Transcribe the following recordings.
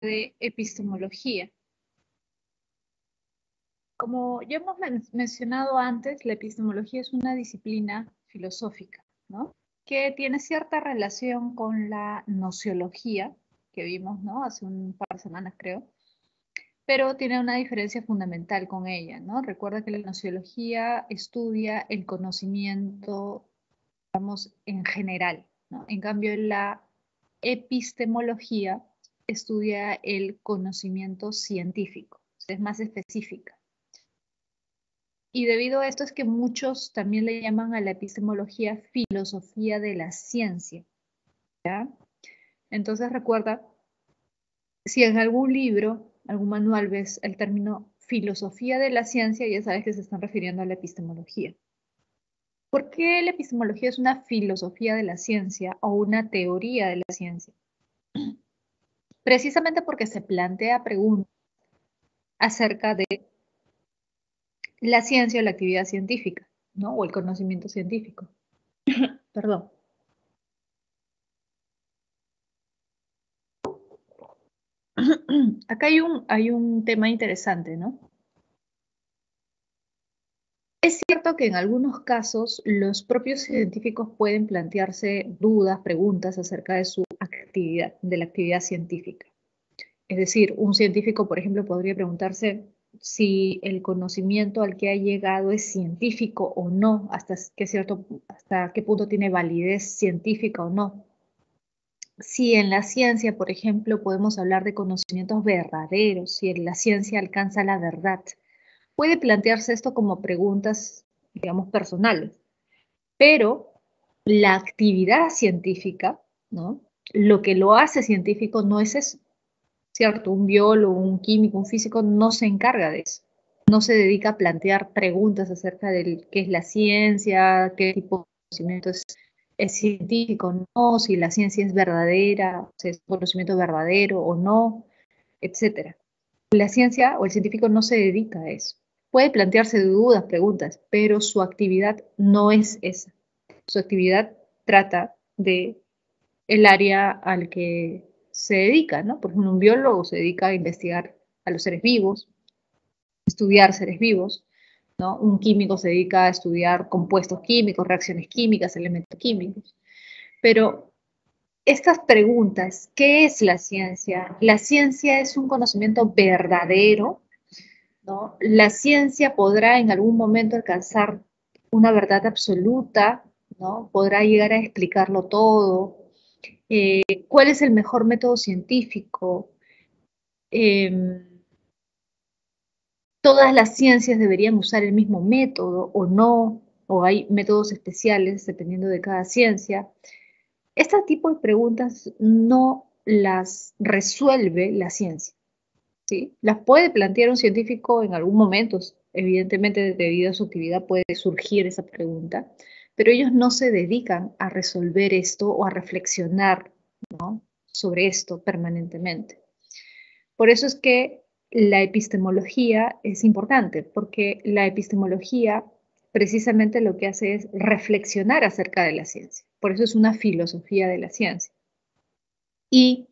de epistemología. Como ya hemos mencionado antes, la epistemología es una disciplina filosófica, ¿no? Que tiene cierta relación con la nociología que vimos, ¿no? Hace un par de semanas, creo, pero tiene una diferencia fundamental con ella, ¿no? Recuerda que la nociología estudia el conocimiento, digamos, en general, ¿no? En cambio, la epistemología estudia el conocimiento científico, es más específica. Y debido a esto es que muchos también le llaman a la epistemología filosofía de la ciencia, ¿ya? Entonces recuerda, si en algún libro, algún manual ves el término filosofía de la ciencia, ya sabes que se están refiriendo a la epistemología. ¿Por qué la epistemología es una filosofía de la ciencia o una teoría de la ciencia? Precisamente porque se plantea preguntas acerca de la ciencia o la actividad científica, ¿no? O el conocimiento científico. Perdón. Acá hay un tema interesante, ¿no? Es cierto que en algunos casos los propios científicos pueden plantearse dudas, preguntas acerca de su actividad, de la actividad científica. Es decir, un científico, por ejemplo, podría preguntarse si el conocimiento al que ha llegado es científico o no, hasta qué punto tiene validez científica o no. Si en la ciencia, por ejemplo, podemos hablar de conocimientos verdaderos, si en la ciencia alcanza la verdad, puede plantearse esto como preguntas, digamos, personales, pero la actividad científica, ¿no? Lo que lo hace científico no es eso, ¿cierto? Un biólogo, un químico, un físico no se encarga de eso. No se dedica a plantear preguntas acerca de qué es la ciencia, qué tipo de conocimiento es científico, no, si la ciencia es verdadera, si es un conocimiento verdadero o no, etcétera. La ciencia o el científico no se dedica a eso. Puede plantearse dudas, preguntas, pero su actividad no es esa. Su actividad trata de el área al que se dedica, ¿no? Por ejemplo, un biólogo se dedica a investigar a los seres vivos, estudiar seres vivos, ¿no? Un químico se dedica a estudiar compuestos químicos, reacciones químicas, elementos químicos. Pero estas preguntas, ¿qué es la ciencia? La ciencia es un conocimiento verdadero, ¿no? La ciencia podrá en algún momento alcanzar una verdad absoluta, ¿no? Podrá llegar a explicarlo todo. ¿Cuál es el mejor método científico? Eh, ¿Todas las ciencias deberían usar el mismo método o no? ¿O hay métodos especiales dependiendo de cada ciencia? Este tipo de preguntas no las resuelve la ciencia, ¿sí? Las puede plantear un científico en algún momento, evidentemente debido a su actividad puede surgir esa pregunta, pero ellos no se dedican a resolver esto o a reflexionar, ¿no?, sobre esto permanentemente. Por eso es que la epistemología es importante, porque la epistemología precisamente lo que hace es reflexionar acerca de la ciencia. Por eso es una filosofía de la ciencia. Y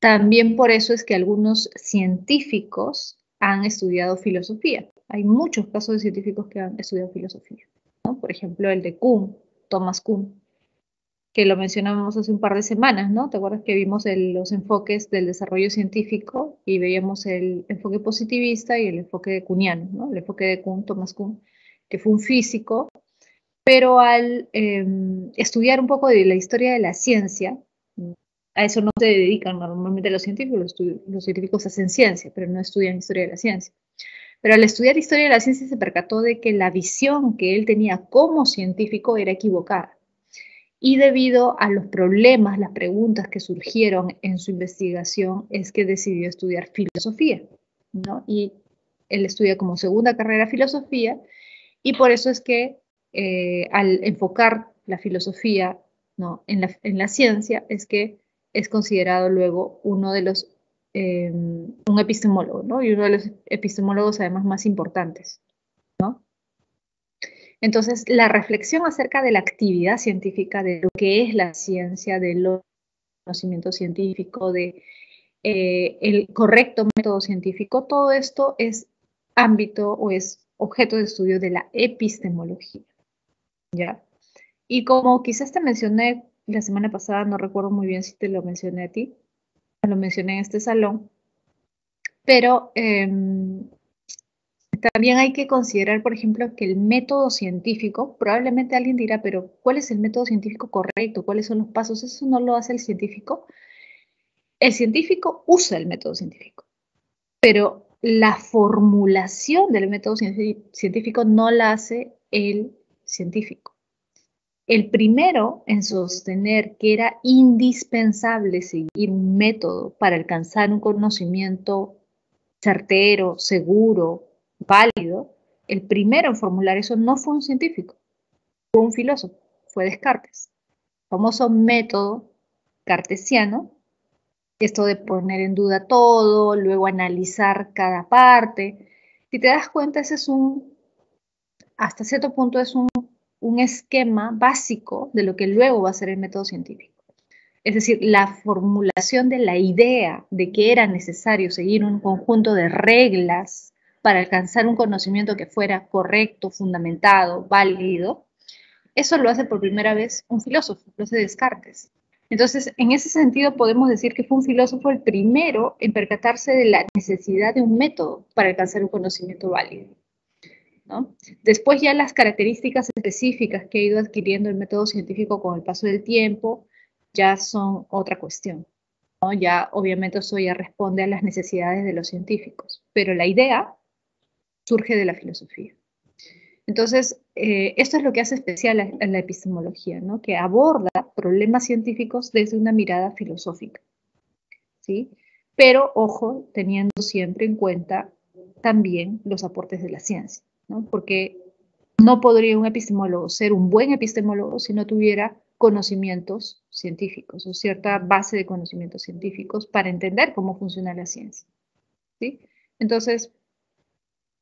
también por eso es que algunos científicos han estudiado filosofía. Hay muchos casos de científicos que han estudiado filosofía, ¿no? Por ejemplo, el de Kuhn, Thomas Kuhn, que lo mencionamos hace un par de semanas, ¿no? ¿Te acuerdas que vimos los enfoques del desarrollo científico y veíamos el enfoque positivista y el enfoque kuhniano, ¿no? El enfoque de Kuhn, Thomas Kuhn, que fue un físico, pero al estudiar un poco de la historia de la ciencia, a eso no se dedican normalmente los científicos, los científicos hacen ciencia, pero no estudian historia de la ciencia. Pero al estudiar historia de la ciencia se percató de que la visión que él tenía como científico era equivocada. Y debido a los problemas, las preguntas que surgieron en su investigación, es que decidió estudiar filosofía, ¿no? Y él estudia como segunda carrera filosofía, y por eso es que al enfocar la filosofía, ¿no?, en la ciencia, es que es considerado luego uno de los, un epistemólogo, ¿no? Y uno de los epistemólogos además más importantes, ¿no? Entonces, la reflexión acerca de la actividad científica, de lo que es la ciencia, de lo conocimiento científico, de el correcto método científico, todo esto es ámbito o es objeto de estudio de la epistemología, ¿ya? Y como quizás te mencioné la semana pasada, no recuerdo muy bien si te lo mencioné a ti, lo mencioné en este salón, pero también hay que considerar, por ejemplo, que el método científico, probablemente alguien dirá, pero ¿cuál es el método científico correcto? ¿Cuáles son los pasos? Eso no lo hace el científico. El científico usa el método científico, pero la formulación del método científico no la hace el científico. El primero en sostener que era indispensable seguir un método para alcanzar un conocimiento certero, seguro, válido, el primero en formular eso no fue un científico, fue un filósofo, fue Descartes. El famoso método cartesiano, esto de poner en duda todo, luego analizar cada parte. Si te das cuenta, ese es hasta cierto punto es un esquema básico de lo que luego va a ser el método científico. Es decir, la formulación de la idea de que era necesario seguir un conjunto de reglas para alcanzar un conocimiento que fuera correcto, fundamentado, válido, eso lo hace por primera vez un filósofo, lo hace Descartes. Entonces, en ese sentido podemos decir que fue un filósofo el primero en percatarse de la necesidad de un método para alcanzar un conocimiento válido, ¿no? Después ya las características específicas que ha ido adquiriendo el método científico con el paso del tiempo ya son otra cuestión, ¿no? Ya obviamente eso ya responde a las necesidades de los científicos, pero la idea surge de la filosofía. Entonces, esto es lo que hace especial a la epistemología, ¿no? Que aborda problemas científicos desde una mirada filosófica, ¿sí? Pero, ojo, teniendo siempre en cuenta también los aportes de la ciencia, ¿no? Porque no podría un epistemólogo ser un buen epistemólogo si no tuviera conocimientos científicos o cierta base de conocimientos científicos para entender cómo funciona la ciencia, ¿sí? Entonces,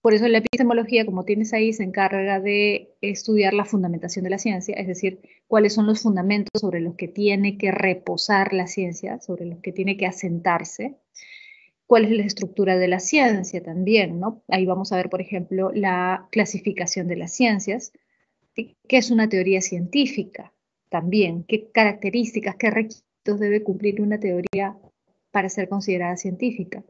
por eso la epistemología, como tienes ahí, se encarga de estudiar la fundamentación de la ciencia, es decir, cuáles son los fundamentos sobre los que tiene que reposar la ciencia, sobre los que tiene que asentarse, cuál es la estructura de la ciencia también, ¿no? Ahí vamos a ver, por ejemplo, la clasificación de las ciencias, ¿sí? ¿Qué es una teoría científica? También, ¿qué características, qué requisitos debe cumplir una teoría para ser considerada científica?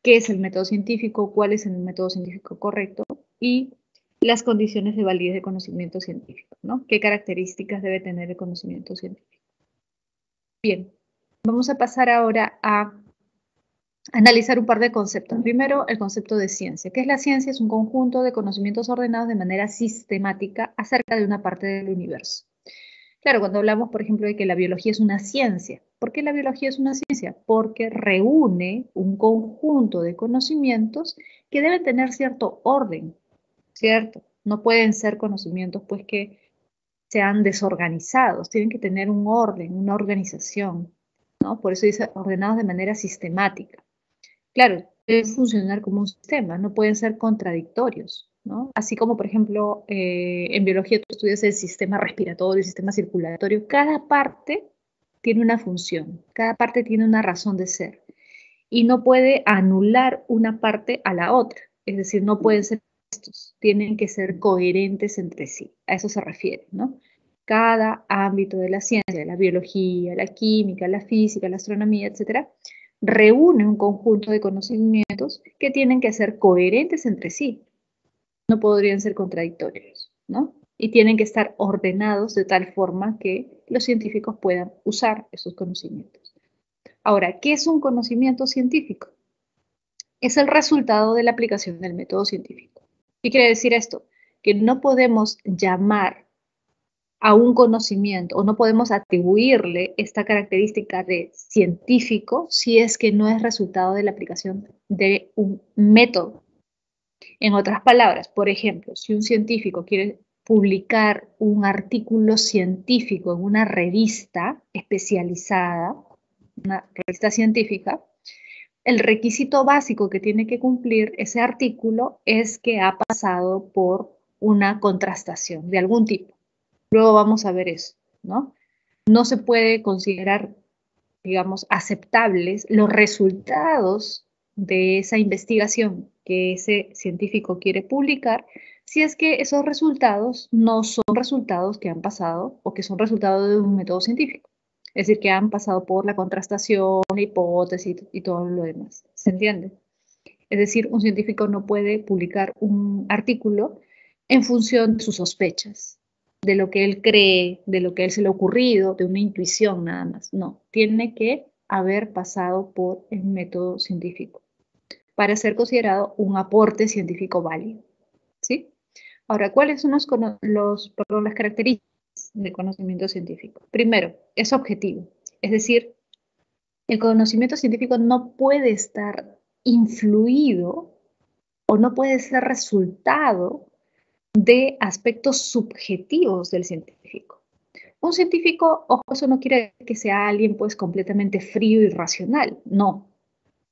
¿Qué es el método científico? ¿Cuál es el método científico correcto? Y las condiciones de validez de conocimiento científico, ¿no? ¿Qué características debe tener el conocimiento científico? Bien, vamos a pasar ahora a analizar un par de conceptos. Primero, el concepto de ciencia. ¿Qué es la ciencia? Es un conjunto de conocimientos ordenados de manera sistemática acerca de una parte del universo. Claro, cuando hablamos, por ejemplo, de que la biología es una ciencia. ¿Por qué la biología es una ciencia? Porque reúne un conjunto de conocimientos que deben tener cierto orden, ¿cierto? No pueden ser conocimientos, pues, que sean desorganizados, tienen que tener un orden, una organización, ¿no? Por eso dice ordenados de manera sistemática. Claro, deben funcionar como un sistema, no pueden ser contradictorios, ¿no? Así como, por ejemplo, en biología tú estudias el sistema respiratorio, el sistema circulatorio, cada parte tiene una función, cada parte tiene una razón de ser y no puede anular una parte a la otra, es decir, no pueden ser estos, tienen que ser coherentes entre sí, a eso se refiere, ¿no? Cada ámbito de la ciencia, la biología, la química, la física, la astronomía, etcétera, reúne un conjunto de conocimientos que tienen que ser coherentes entre sí, no podrían ser contradictorios, ¿no? Y tienen que estar ordenados de tal forma que los científicos puedan usar esos conocimientos. Ahora, ¿qué es un conocimiento científico? Es el resultado de la aplicación del método científico. ¿Qué quiere decir esto? Que no podemos llamar a un conocimiento o no podemos atribuirle esta característica de científico si es que no es resultado de la aplicación de un método. En otras palabras, por ejemplo, si un científico quiere publicar un artículo científico en una revista especializada, una revista científica, el requisito básico que tiene que cumplir ese artículo es que ha pasado por una contrastación de algún tipo. Luego vamos a ver eso, ¿no? No se puede considerar digamos, aceptables los resultados de esa investigación que ese científico quiere publicar, si es que esos resultados no son resultados que han pasado o que son resultados de un método científico. Es decir, que han pasado por la contrastación, la hipótesis y todo lo demás. ¿Se entiende? Es decir, un científico no puede publicar un artículo en función de sus sospechas, de lo que él cree, de lo que a él se le ha ocurrido, de una intuición nada más. No, tiene que haber pasado por el método científico para ser considerado un aporte científico válido. ¿Sí? Ahora, ¿cuáles son las características del conocimiento científico? Primero, es objetivo, es decir, el conocimiento científico no puede estar influido o no puede ser resultado de aspectos subjetivos del científico. Un científico, ojo, eso no quiere decir que sea alguien pues completamente frío y racional, no.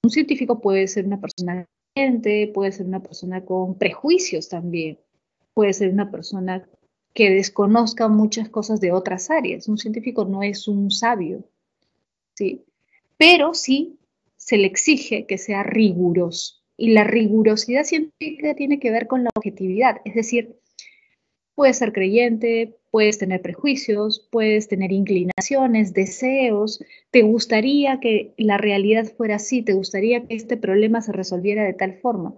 Un científico puede ser una persona creyente, puede ser una persona con prejuicios también, puede ser una persona que desconozca muchas cosas de otras áreas. Un científico no es un sabio, ¿sí? Pero sí se le exige que sea riguroso. Y la rigurosidad científica tiene que ver con la objetividad, es decir, puedes ser creyente, puedes tener prejuicios, puedes tener inclinaciones, deseos, te gustaría que la realidad fuera así, te gustaría que este problema se resolviera de tal forma,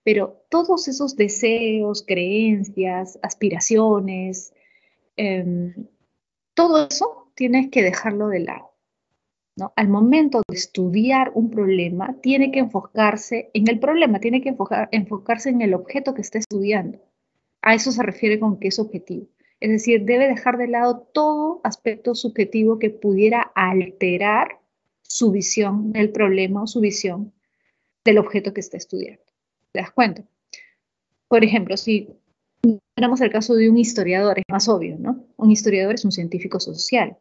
pero todos esos deseos, creencias, aspiraciones, todo eso tienes que dejarlo de lado, ¿no? Al momento de estudiar un problema, tiene que enfocarse en el problema, tiene que enfocarse en el objeto que está estudiando. A eso se refiere con que es objetivo. Es decir, debe dejar de lado todo aspecto subjetivo que pudiera alterar su visión del problema o su visión del objeto que está estudiando. ¿Te das cuenta? Por ejemplo, si tenemos el caso de un historiador, es más obvio, ¿no? Un historiador es un científico social,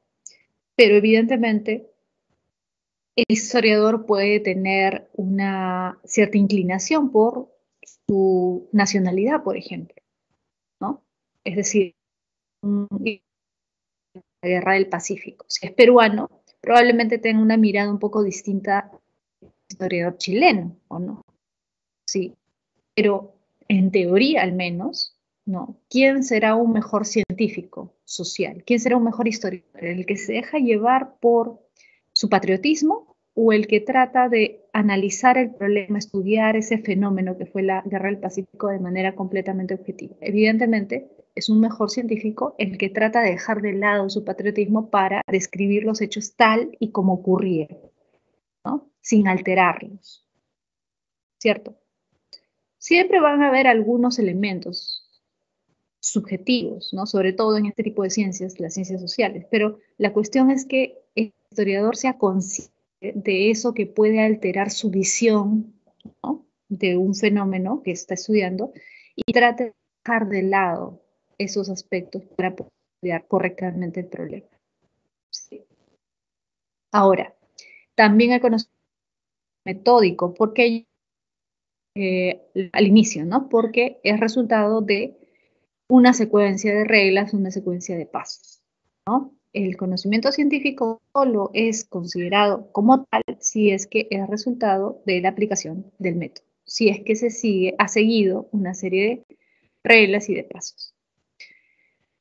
pero evidentemente el historiador puede tener una cierta inclinación por su nacionalidad, por ejemplo, ¿no? Es decir, la Guerra del Pacífico. Si es peruano, probablemente tenga una mirada un poco distinta al historiador chileno, ¿o no? Sí, pero en teoría al menos, ¿no? ¿Quién será un mejor científico social? ¿Quién será un mejor historiador? ¿El que se deja llevar por su patriotismo o el que trata de analizar el problema, estudiar ese fenómeno que fue la Guerra del Pacífico de manera completamente objetiva? Evidentemente, es un mejor científico el que trata de dejar de lado su patriotismo para describir los hechos tal y como ocurrieron, ¿no? Sin alterarlos, ¿cierto? Siempre van a haber algunos elementos subjetivos, ¿no? Sobre todo en este tipo de ciencias, las ciencias sociales, pero la cuestión es que el historiador sea consciente de eso que puede alterar su visión, ¿no? De un fenómeno que está estudiando y trate de dejar de lado esos aspectos para poder estudiar correctamente el problema. ¿Sí? Ahora, también el conocimiento metódico, porque al inicio, ¿no? Porque es resultado de una secuencia de reglas, una secuencia de pasos, ¿no? El conocimiento científico solo es considerado como tal si es que es resultado de la aplicación del método, si es que ha seguido una serie de reglas y de pasos.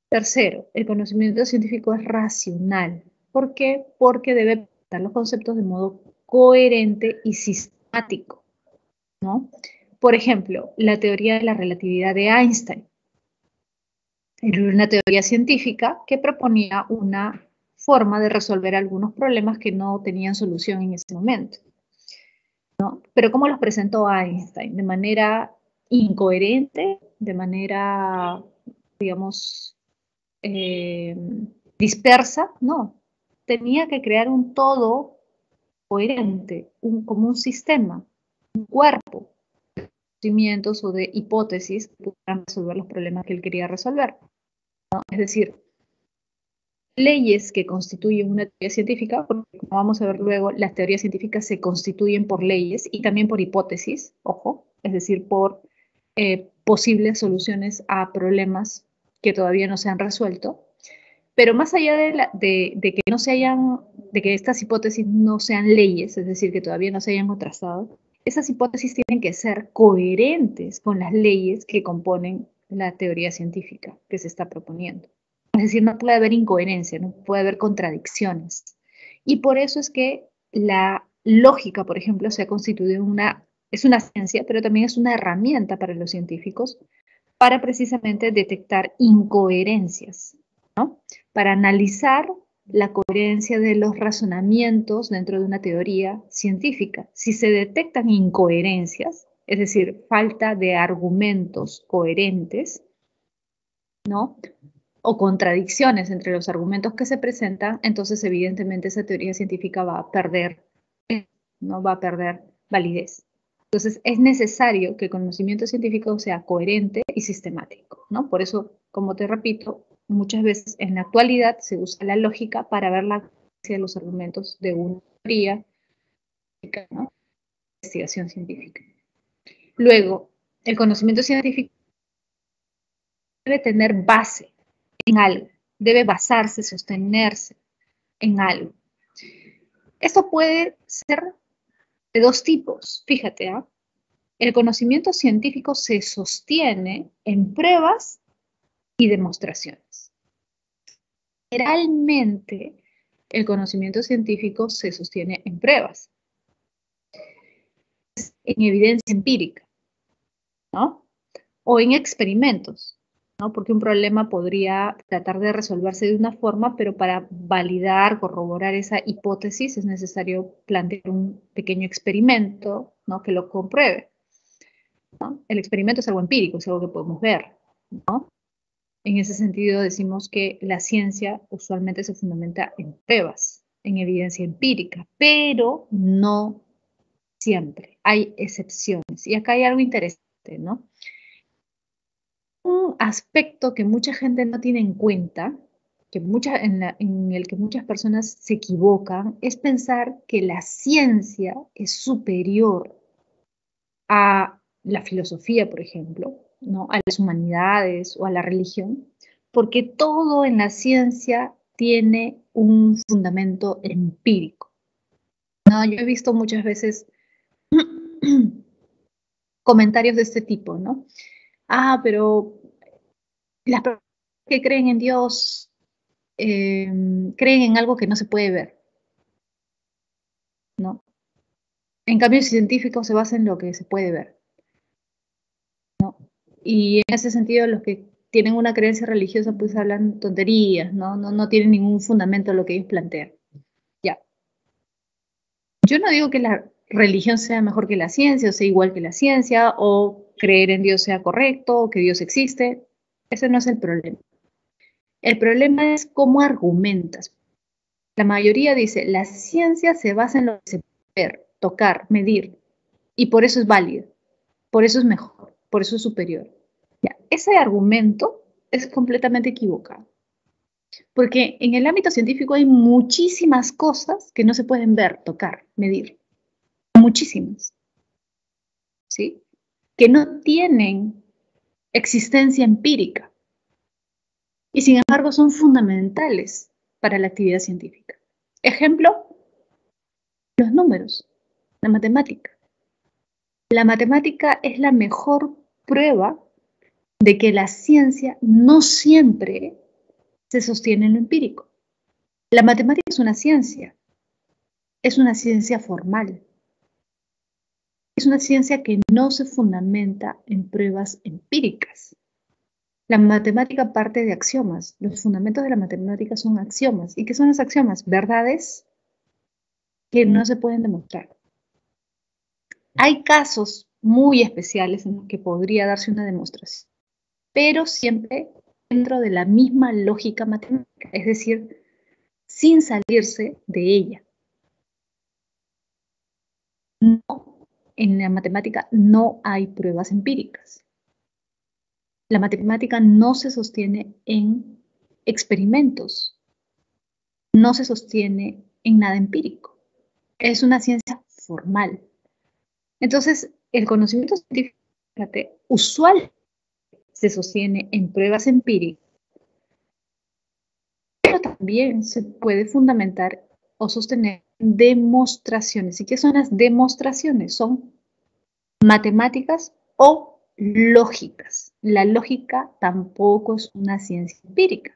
Tercero, el conocimiento científico es racional. ¿Por qué? Porque debe presentar los conceptos de modo coherente y sistemático, ¿no? Por ejemplo, la teoría de la relatividad de Einstein. Era una teoría científica que proponía una forma de resolver algunos problemas que no tenían solución en ese momento, ¿no? Pero ¿cómo los presentó Einstein? De manera incoherente, de manera, digamos, eh, dispersa, no. Tenía que crear un todo coherente, como un sistema, un cuerpo de conocimientos o de hipótesis que pudieran resolver los problemas que él quería resolver, ¿no? Es decir, leyes que constituyen una teoría científica, porque como vamos a ver luego, las teorías científicas se constituyen por leyes y también por hipótesis, ojo, es decir, por posibles soluciones a problemas que todavía no se han resuelto. Pero más allá de que no se hayan, de que estas hipótesis no sean leyes, es decir, que todavía no se hayan contrastado, esas hipótesis tienen que ser coherentes con las leyes que componen la teoría científica que se está proponiendo. Es decir, no puede haber incoherencia, no puede haber contradicciones. Y por eso es que la lógica, por ejemplo, se ha constituido es una ciencia, pero también es una herramienta para los científicos para precisamente detectar incoherencias, ¿no? Para analizar la coherencia de los razonamientos dentro de una teoría científica. Si se detectan incoherencias, es decir, falta de argumentos coherentes, ¿no? O contradicciones entre los argumentos que se presentan, entonces evidentemente esa teoría científica va a perder, ¿no? Va a perder validez. Entonces es necesario que el conocimiento científico sea coherente y sistemático, ¿no? Por eso, como te repito, muchas veces en la actualidad se usa la lógica para ver la coherencia de los argumentos de una teoría, ¿no? Investigación científica. Luego, el conocimiento científico debe tener base en algo, debe basarse, sostenerse en algo. Esto puede ser de dos tipos, fíjate, ¿eh? El conocimiento científico se sostiene en pruebas y demostraciones. Generalmente, el conocimiento científico se sostiene en pruebas, en evidencia empírica, ¿no? O en experimentos, ¿no? Porque un problema podría tratar de resolverse de una forma, pero para validar, corroborar esa hipótesis es necesario plantear un pequeño experimento, ¿no? Que lo compruebe, ¿no? El experimento es algo empírico, es algo que podemos ver, ¿no? En ese sentido decimos que la ciencia usualmente se fundamenta en pruebas, en evidencia empírica, pero no siempre. Hay excepciones. Y acá hay algo interesante, ¿no? Un aspecto que mucha gente no tiene en cuenta, en el que muchas personas se equivocan, es pensar que la ciencia es superior a la filosofía, por ejemplo, ¿no? A las humanidades o a la religión, porque todo en la ciencia tiene un fundamento empírico, ¿no? Yo he visto muchas veces comentarios de este tipo, ¿no? Ah, pero las personas que creen en Dios creen en algo que no se puede ver, ¿no? En cambio, el científico se basa en lo que se puede ver, ¿no? Y en ese sentido, los que tienen una creencia religiosa, pues hablan tonterías, ¿no? No tienen ningún fundamento lo que ellos plantean. Ya. Yo no digo que la religión sea mejor que la ciencia, o sea igual que la ciencia, o creer en Dios sea correcto, o que Dios existe. Ese no es el problema. El problema es cómo argumentas. La mayoría dice, la ciencia se basa en lo que se puede ver, tocar, medir, y por eso es válido, por eso es mejor, por eso es superior. Ya, ese argumento es completamente equivocado, porque en el ámbito científico hay muchísimas cosas que no se pueden ver, tocar, medir, muchísimas, ¿sí? Que no tienen existencia empírica y sin embargo son fundamentales para la actividad científica. Ejemplo, los números, la matemática. La matemática es la mejor prueba de que la ciencia no siempre se sostiene en lo empírico. La matemática es una ciencia formal, es una ciencia que no se fundamenta en pruebas empíricas. La matemática parte de axiomas, los fundamentos de la matemática son axiomas. ¿Y qué son los axiomas? Verdades que no se pueden demostrar. Hay casos muy especiales en los que podría darse una demostración, pero siempre dentro de la misma lógica matemática, es decir, sin salirse de ella. No, en la matemática no hay pruebas empíricas. La matemática no se sostiene en experimentos, no se sostiene en nada empírico. Es una ciencia formal. Entonces, el conocimiento científico, fíjate, usualmente se sostiene en pruebas empíricas también se puede fundamentar o sostener demostraciones. ¿Y qué son las demostraciones? Son matemáticas o lógicas. La lógica tampoco es una ciencia empírica,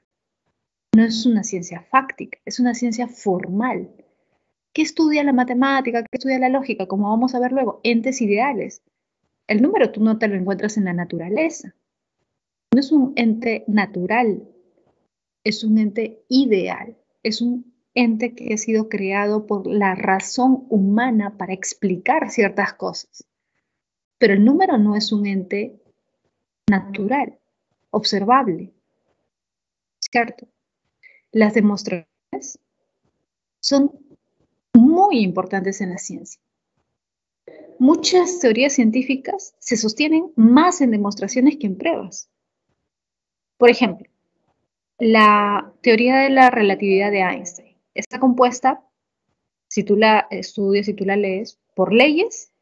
no es una ciencia fáctica, es una ciencia formal. ¿Qué estudia la matemática? ¿Qué estudia la lógica? Como vamos a ver luego, entes ideales. El número tú no te lo encuentras en la naturaleza. No es un ente natural, es un ente ideal, es un ente que ha sido creado por la razón humana para explicar ciertas cosas. Pero el número no es un ente natural, observable, ¿cierto? Las demostraciones son muy importantes en la ciencia. Muchas teorías científicas se sostienen más en demostraciones que en pruebas. Por ejemplo, la teoría de la relatividad de Einstein está compuesta, si tú la estudias, si tú la lees, por leyes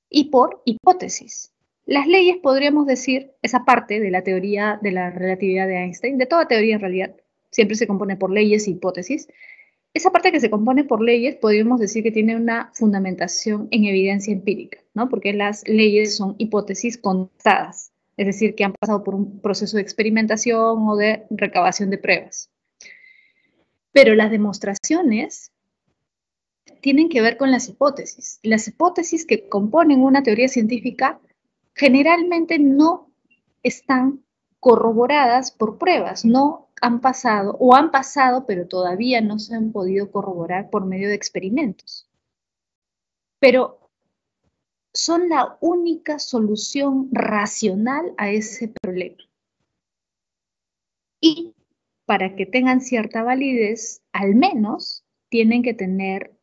y por hipótesis. Las leyes, podríamos decir, esa parte de la teoría de la relatividad de Einstein, de toda teoría en realidad, siempre se compone por leyes y hipótesis. Esa parte que se compone por leyes, podríamos decir que tiene una fundamentación en evidencia empírica, ¿no? Porque las leyes son hipótesis contrastadas, es decir, que han pasado por un proceso de experimentación o de recabación de pruebas. Pero las demostraciones tienen que ver con las hipótesis. Las hipótesis que componen una teoría científica generalmente no están corroboradas por pruebas, no han pasado o han pasado, pero todavía no se han podido corroborar por medio de experimentos. Pero son la única solución racional a ese problema. Y para que tengan cierta validez, al menos tienen que tener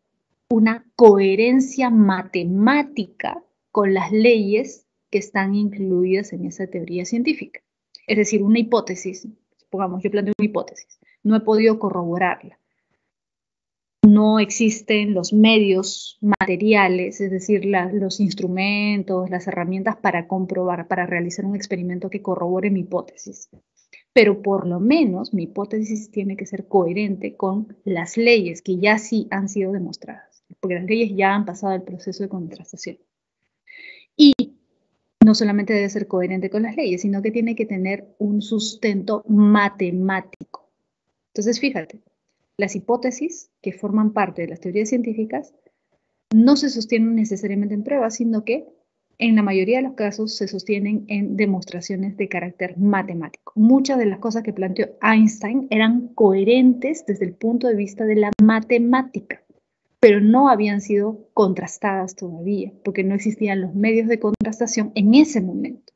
una coherencia matemática con las leyes que están incluidas en esa teoría científica. Es decir, una hipótesis, supongamos, yo planteo una hipótesis, no he podido corroborarla. No existen los medios materiales, es decir, los instrumentos, las herramientas para comprobar, para realizar un experimento que corrobore mi hipótesis. Pero por lo menos mi hipótesis tiene que ser coherente con las leyes que ya sí han sido demostradas, porque las leyes ya han pasado el proceso de contrastación. Y no solamente debe ser coherente con las leyes, sino que tiene que tener un sustento matemático. Entonces, fíjate, las hipótesis que forman parte de las teorías científicas no se sostienen necesariamente en pruebas, sino que en la mayoría de los casos se sostienen en demostraciones de carácter matemático. Muchas de las cosas que planteó Einstein eran coherentes desde el punto de vista de la matemática, pero no habían sido contrastadas todavía, porque no existían los medios de contrastación en ese momento.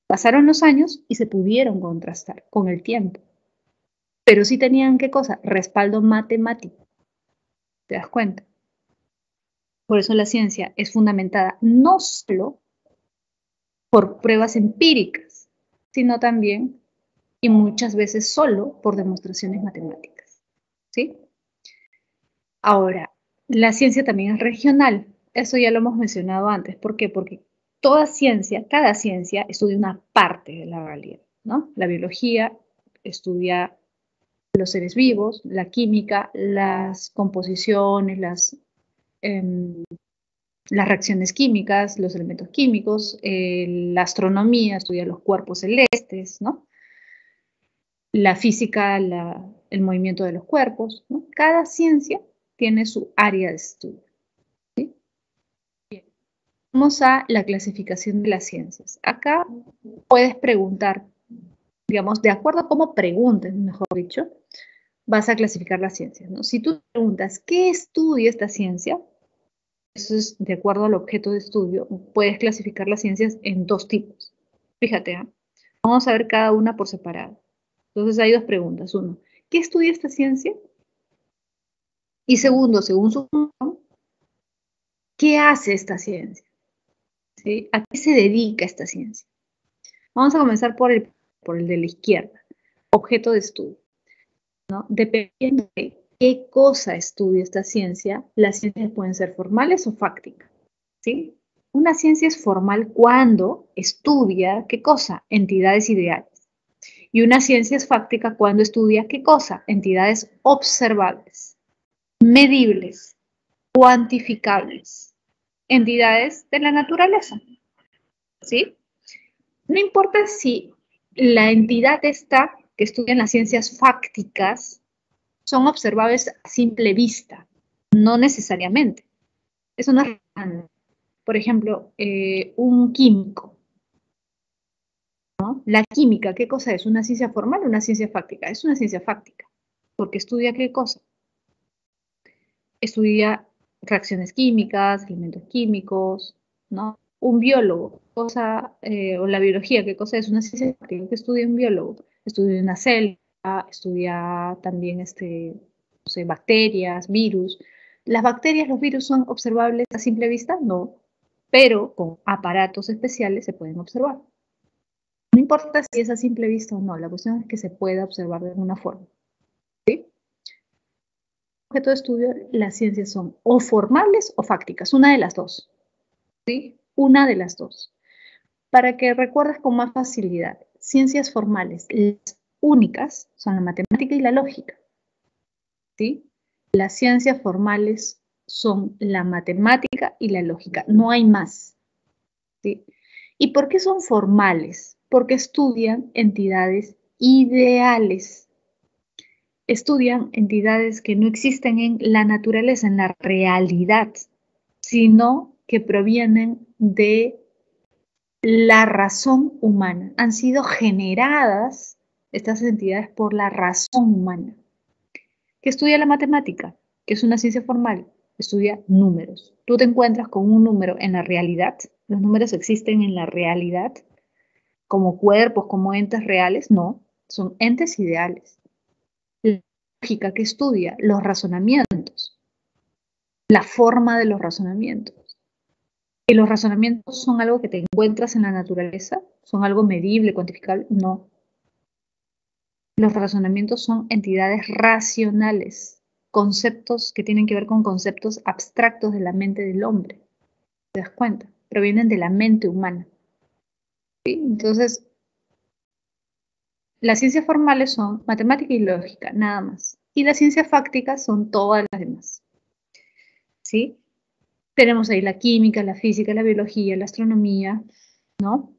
Pasaron los años y se pudieron contrastar con el tiempo, pero sí tenían, ¿qué cosa? Respaldo matemático. ¿Te das cuenta? Por eso la ciencia es fundamentada no solo por pruebas empíricas, sino también y muchas veces solo por demostraciones matemáticas. ¿Sí? Ahora, la ciencia también es regional. Eso ya lo hemos mencionado antes. ¿Por qué? Porque toda ciencia, cada ciencia estudia una parte de la realidad, ¿no? La biología estudia los seres vivos, la química, las composiciones, las reacciones químicas, los elementos químicos, la astronomía estudia los cuerpos celestes, ¿no? La física, el movimiento de los cuerpos, ¿no? Cada ciencia tiene su área de estudio. ¿Sí? Bien. Vamos a la clasificación de las ciencias. Acá puedes preguntar, digamos, de acuerdo a cómo preguntes, mejor dicho, vas a clasificar las ciencias, ¿no? Si tú preguntas, ¿qué estudia esta ciencia? Eso es de acuerdo al objeto de estudio. Puedes clasificar las ciencias en dos tipos. Fíjate, ¿eh? Vamos a ver cada una por separado. Entonces hay dos preguntas. Uno, ¿qué estudia esta ciencia? Y segundo, según su función, ¿qué hace esta ciencia? ¿Sí? ¿A qué se dedica esta ciencia? Vamos a comenzar por el de la izquierda, objeto de estudio, ¿no? Dependiendo de qué cosa estudia esta ciencia, las ciencias pueden ser formales o fácticas, ¿sí? Una ciencia es formal cuando estudia, ¿qué cosa? Entidades ideales. Y una ciencia es fáctica cuando estudia ¿qué cosa? Entidades observables, medibles, cuantificables, entidades de la naturaleza, ¿sí? No importa si la entidad esta que estudian las ciencias fácticas son observables a simple vista, no necesariamente. Eso no es relevante. Por ejemplo, un químico, ¿no? La química, ¿qué cosa es? ¿Una ciencia formal o una ciencia fáctica? Es una ciencia fáctica, porque estudia qué cosa. Estudia reacciones químicas, elementos químicos, ¿no? Un biólogo, o la biología, ¿qué cosa es? Una ciencia fáctica que estudia un biólogo. Estudia una célula, estudia también, no sé, bacterias, virus. ¿Las bacterias, los virus son observables a simple vista? No, pero con aparatos especiales se pueden observar. No importa si es a simple vista o no, la cuestión es que se pueda observar de alguna forma. ¿Sí? Objeto de estudio, las ciencias son o formales o fácticas, una de las dos. ¿Sí? Una de las dos. Para que recuerdes con más facilidad, ciencias formales, las únicas son la matemática y la lógica. ¿Sí? Las ciencias formales son la matemática y la lógica, no hay más. ¿Sí? ¿Y por qué son formales? Porque estudian entidades ideales. Estudian entidades que no existen en la naturaleza, en la realidad, sino que provienen de la razón humana. Han sido generadas estas entidades por la razón humana. ¿Qué estudia la matemática? Que es una ciencia formal. Estudia números. Tú te encuentras con un número en la realidad. Los números existen en la realidad como cuerpos, como entes reales. No, son entes ideales. La lógica que estudia los razonamientos, la forma de los razonamientos. ¿Y los razonamientos son algo que te encuentras en la naturaleza? ¿Son algo medible, cuantificable? No. Los razonamientos son entidades racionales, conceptos que tienen que ver con conceptos abstractos de la mente del hombre. ¿Te das cuenta? Provienen de la mente humana. ¿Sí? Entonces, las ciencias formales son matemática y lógica, nada más. Y las ciencias fácticas son todas las demás. ¿Sí? Tenemos ahí la química, la física, la biología, la astronomía, ¿no?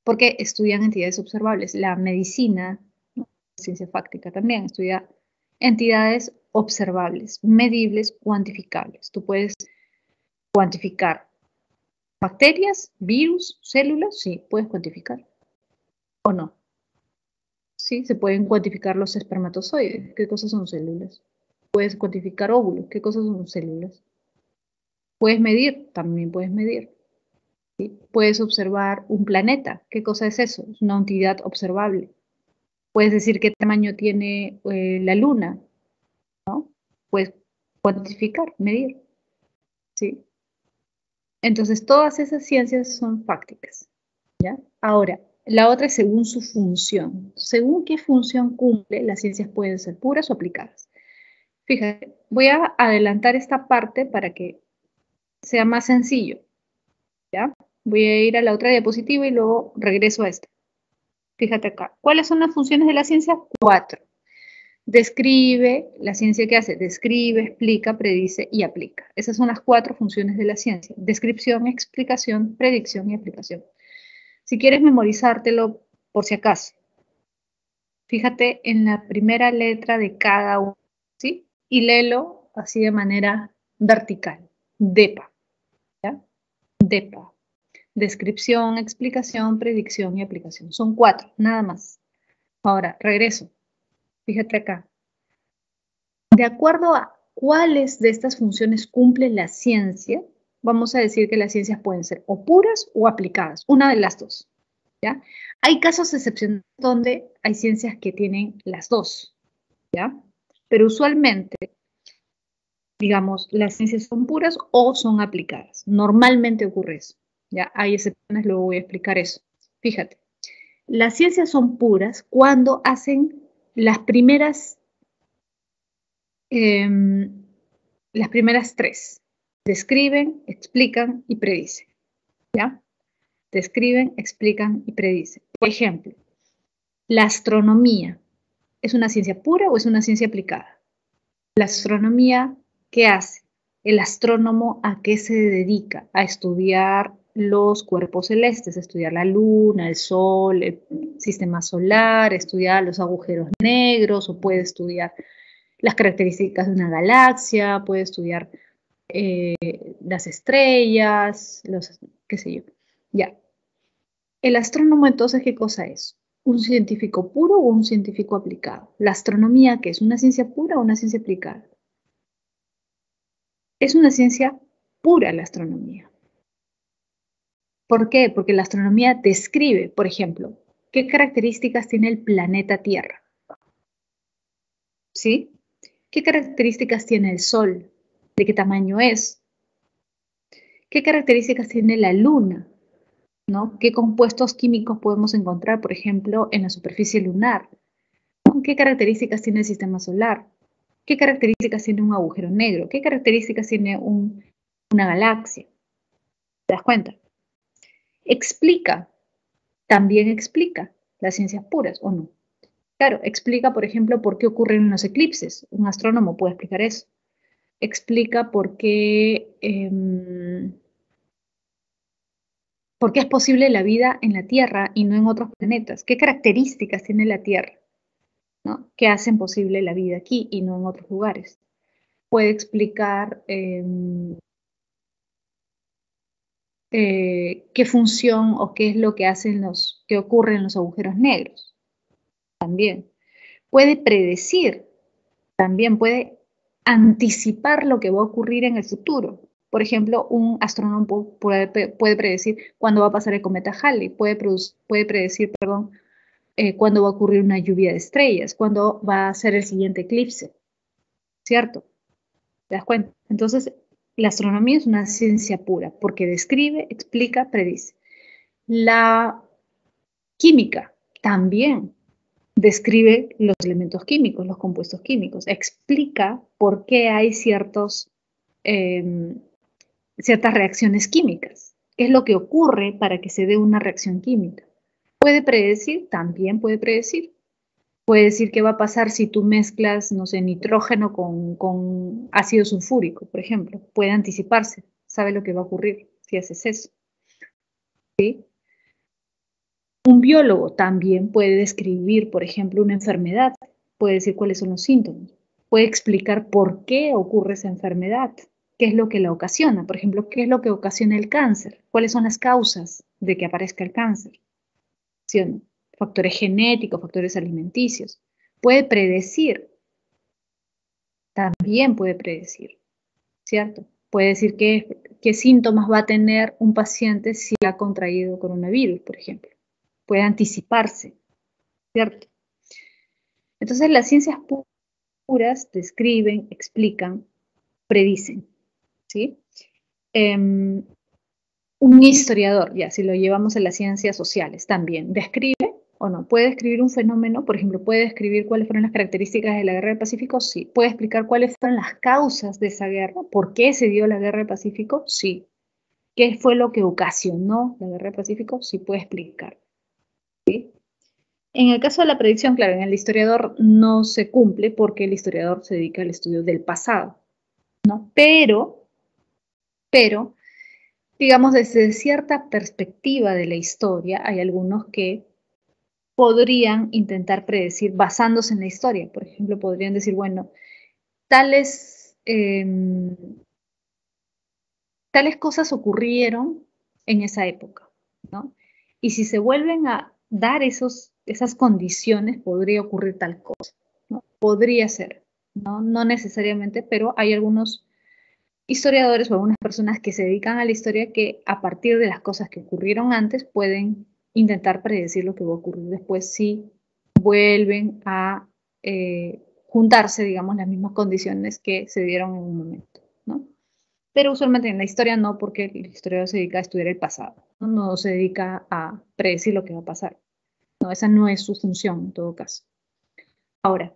Porque estudian entidades observables. La medicina, ¿no? Ciencia fáctica también, estudia entidades observables, medibles, cuantificables. Tú puedes cuantificar bacterias, virus, células, sí, puedes cuantificar. ¿O no? Sí, se pueden cuantificar los espermatozoides. ¿Qué cosas son células? Puedes cuantificar óvulos. ¿Qué cosas son células? Puedes medir, también puedes medir. ¿Sí? Puedes observar un planeta. ¿Qué cosa es eso? Es una entidad observable. Puedes decir qué tamaño tiene la luna, ¿no? Puedes cuantificar, medir, ¿sí? Entonces, todas esas ciencias son fácticas, ¿ya? Ahora, la otra es según su función. Según qué función cumple, las ciencias pueden ser puras o aplicadas. Fíjate, voy a adelantar esta parte para que sea más sencillo, ¿ya? Voy a ir a la otra diapositiva y luego regreso a esta. Fíjate acá. ¿Cuáles son las funciones de la ciencia? 4. Describe, la ciencia que hace, describe, explica, predice y aplica. Esas son las 4 funciones de la ciencia. Descripción, explicación, predicción y aplicación. Si quieres memorizártelo por si acaso, fíjate en la primera letra de cada uno, ¿sí? Y léelo así de manera vertical. DEPA, ¿ya? DEPA. Descripción, explicación, predicción y aplicación. Son 4, nada más. Ahora, regreso. Fíjate acá. De acuerdo a cuáles de estas funciones cumple la ciencia, vamos a decir que las ciencias pueden ser o puras o aplicadas, una de las dos. ¿Ya? Hay casos excepcionales donde hay ciencias que tienen las dos, ¿ya? Pero usualmente, digamos, las ciencias son puras o son aplicadas. Normalmente ocurre eso, ¿ya? Hay excepciones, luego voy a explicar eso. Fíjate, las ciencias son puras cuando hacen las primeras las primeras 3. Describen, explican y predicen. ¿Ya? Describen, explican y predicen. Por ejemplo, ¿La astronomía es una ciencia pura o es una ciencia aplicada? La astronomía, ¿qué hace? El astrónomo, ¿a qué se dedica? A estudiar los cuerpos celestes, a estudiar la luna, el sol, el sistema solar, estudiar los agujeros negros, o puede estudiar las características de una galaxia, puede estudiar las estrellas, qué sé yo. Ya. El astrónomo entonces, ¿qué cosa es? ¿Un científico puro o un científico aplicado? ¿La astronomía qué es? ¿Una ciencia pura o una ciencia aplicada? Es una ciencia pura la astronomía. ¿Por qué? Porque la astronomía describe, por ejemplo, qué características tiene el planeta Tierra. ¿Sí? ¿Qué características tiene el Sol? ¿De qué tamaño es? ¿Qué características tiene la Luna? ¿No? ¿Qué compuestos químicos podemos encontrar, por ejemplo, en la superficie lunar? ¿No? ¿Qué características tiene el sistema solar? ¿Qué características tiene un agujero negro? ¿Qué características tiene una galaxia? ¿Te das cuenta? Explica, también explica las ciencias puras, ¿o no? Claro, explica, por ejemplo, por qué ocurren los eclipses. Un astrónomo puede explicar eso. Explica por qué es posible la vida en la Tierra y no en otros planetas. ¿Qué características tiene la Tierra, ¿no? Que hacen posible la vida aquí y no en otros lugares? Puede explicar qué función o qué es lo que que ocurre en los agujeros negros. También. Puede predecir, también puede anticipar lo que va a ocurrir en el futuro. Por ejemplo, un astrónomo puede predecir cuándo va a pasar el cometa Halley, puede predecir, perdón, cuándo va a ocurrir una lluvia de estrellas, cuándo va a ser el siguiente eclipse, ¿cierto? ¿Te das cuenta? Entonces, la astronomía es una ciencia pura porque describe, explica, predice. La química también describe los elementos químicos, los compuestos químicos, explica por qué hay ciertas reacciones químicas, qué es lo que ocurre para que se dé una reacción química. Puede predecir, también puede predecir. Puede decir qué va a pasar si tú mezclas, no sé, nitrógeno con ácido sulfúrico, por ejemplo. Puede anticiparse, sabe lo que va a ocurrir si haces eso. ¿Sí? Un biólogo también puede describir, por ejemplo, una enfermedad, puede decir cuáles son los síntomas, puede explicar por qué ocurre esa enfermedad, qué es lo que la ocasiona, por ejemplo, qué es lo que ocasiona el cáncer, cuáles son las causas de que aparezca el cáncer, ¿sí o no? Factores genéticos, factores alimenticios. Puede predecir, también puede predecir, ¿cierto? Puede decir qué síntomas va a tener un paciente si ha contraído coronavirus, por ejemplo. Puede anticiparse, ¿cierto? Entonces las ciencias puras describen, explican, predicen, ¿sí? Un historiador, ya si lo llevamos a las ciencias sociales, también describe o no, puede describir un fenómeno, por ejemplo, puede describir cuáles fueron las características de la guerra del Pacífico, sí. Puede explicar cuáles fueron las causas de esa guerra, por qué se dio la guerra del Pacífico, sí. ¿Qué fue lo que ocasionó la guerra del Pacífico? Sí puede explicar. ¿Sí? En el caso de la predicción, claro, en el historiador no se cumple porque el historiador se dedica al estudio del pasado, ¿no? Pero, digamos, desde cierta perspectiva de la historia, hay algunos que podrían intentar predecir basándose en la historia. Por ejemplo, podrían decir, bueno, tales, tales cosas ocurrieron en esa época, ¿no? Y si se vuelven a dar esas condiciones, podría ocurrir tal cosa, ¿no? Podría ser, ¿no? No necesariamente, pero hay algunos historiadores o algunas personas que se dedican a la historia que a partir de las cosas que ocurrieron antes pueden intentar predecir lo que va a ocurrir después si vuelven a juntarse, digamos, las mismas condiciones que se dieron en un momento, ¿no? Pero usualmente en la historia no, porque el historiador se dedica a estudiar el pasado, ¿no? No se dedica a predecir lo que va a pasar. No, esa no es su función en todo caso. Ahora,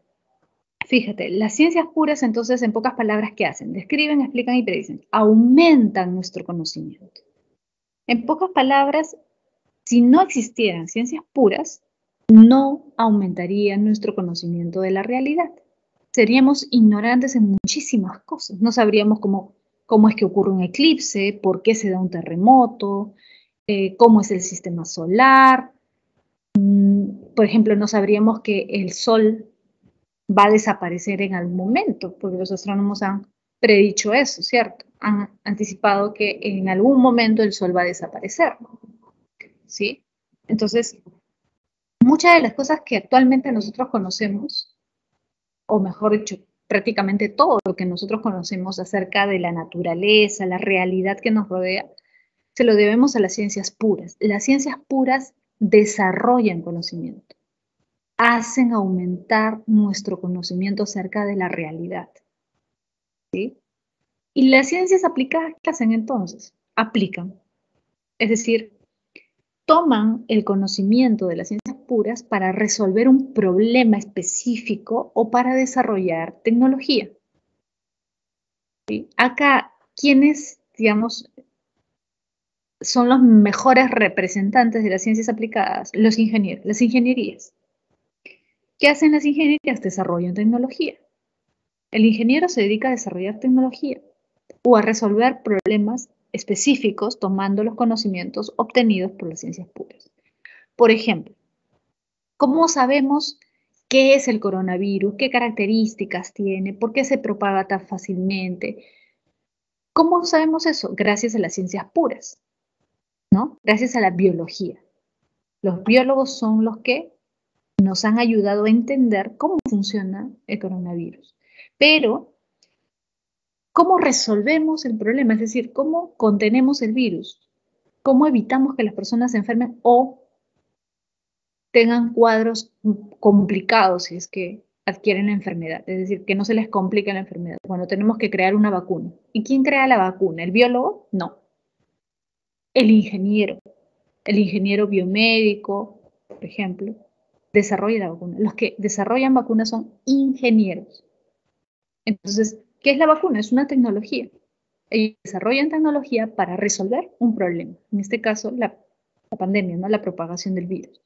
fíjate, las ciencias puras entonces, en pocas palabras, ¿qué hacen? Describen, explican y predicen. Aumentan nuestro conocimiento. En pocas palabras, si no existieran ciencias puras, no aumentaría nuestro conocimiento de la realidad. Seríamos ignorantes en muchísimas cosas. No sabríamos cómo es que ocurre un eclipse, por qué se da un terremoto, cómo es el sistema solar. Por ejemplo, no sabríamos que el Sol va a desaparecer en algún momento, porque los astrónomos han predicho eso, ¿cierto? Han anticipado que en algún momento el Sol va a desaparecer, ¿sí? Entonces, muchas de las cosas que actualmente nosotros conocemos, o mejor dicho, prácticamente todo lo que nosotros conocemos acerca de la naturaleza, la realidad que nos rodea, se lo debemos a las ciencias puras. Las ciencias puras desarrollan conocimiento, hacen aumentar nuestro conocimiento acerca de la realidad, ¿sí? ¿Y las ciencias aplicadas qué hacen entonces? Aplican. Es decir, toman el conocimiento de las ciencias puras para resolver un problema específico o para desarrollar tecnología. ¿Sí? Acá, ¿quiénes, digamos, son los mejores representantes de las ciencias aplicadas? Los ingenieros, las ingenierías. ¿Qué hacen las ingenierías? Desarrollan tecnología. El ingeniero se dedica a desarrollar tecnología o a resolver problemas específicos tomando los conocimientos obtenidos por las ciencias puras. Por ejemplo, ¿cómo sabemos qué es el coronavirus? ¿Qué características tiene? ¿Por qué se propaga tan fácilmente? ¿Cómo sabemos eso? Gracias a las ciencias puras, ¿no? Gracias a la biología. Los biólogos son los que nos han ayudado a entender cómo funciona el coronavirus. Pero, ¿cómo resolvemos el problema? Es decir, ¿cómo contenemos el virus? ¿Cómo evitamos que las personas se enfermen o tengan cuadros complicados si es que adquieren la enfermedad? Es decir, que no se les complique la enfermedad. Bueno, tenemos que crear una vacuna. ¿Y quién crea la vacuna? ¿El biólogo? No. El ingeniero biomédico, por ejemplo, desarrolla la vacuna. Los que desarrollan vacunas son ingenieros. Entonces, ¿qué es la vacuna? Es una tecnología. Ellos desarrollan tecnología para resolver un problema. En este caso, la pandemia, ¿no? La propagación del virus,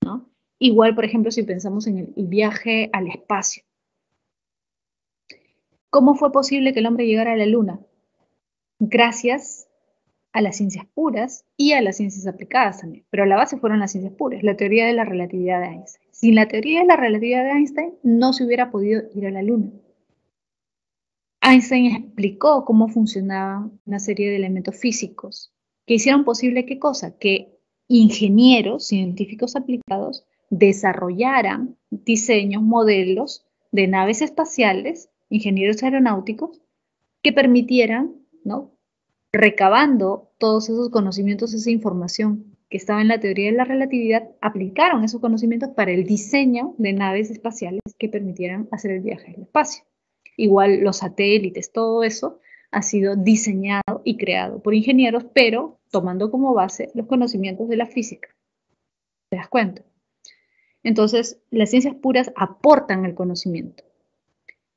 ¿no? Igual, por ejemplo, si pensamos en el viaje al espacio. ¿Cómo fue posible que el hombre llegara a la Luna? Gracias a las ciencias puras y a las ciencias aplicadas también. Pero la base fueron las ciencias puras, la teoría de la relatividad de Einstein. Sin la teoría de la relatividad de Einstein no se hubiera podido ir a la Luna. Einstein explicó cómo funcionaban una serie de elementos físicos que hicieron posible qué cosa, que ingenieros, científicos aplicados, desarrollaran diseños, modelos de naves espaciales, ingenieros aeronáuticos, que permitieran, ¿no? Recabando todos esos conocimientos, esa información que estaba en la teoría de la relatividad, aplicaron esos conocimientos para el diseño de naves espaciales que permitieran hacer el viaje al espacio. Igual los satélites, todo eso ha sido diseñado y creado por ingenieros, pero tomando como base los conocimientos de la física. ¿Te das cuenta? Entonces, las ciencias puras aportan el conocimiento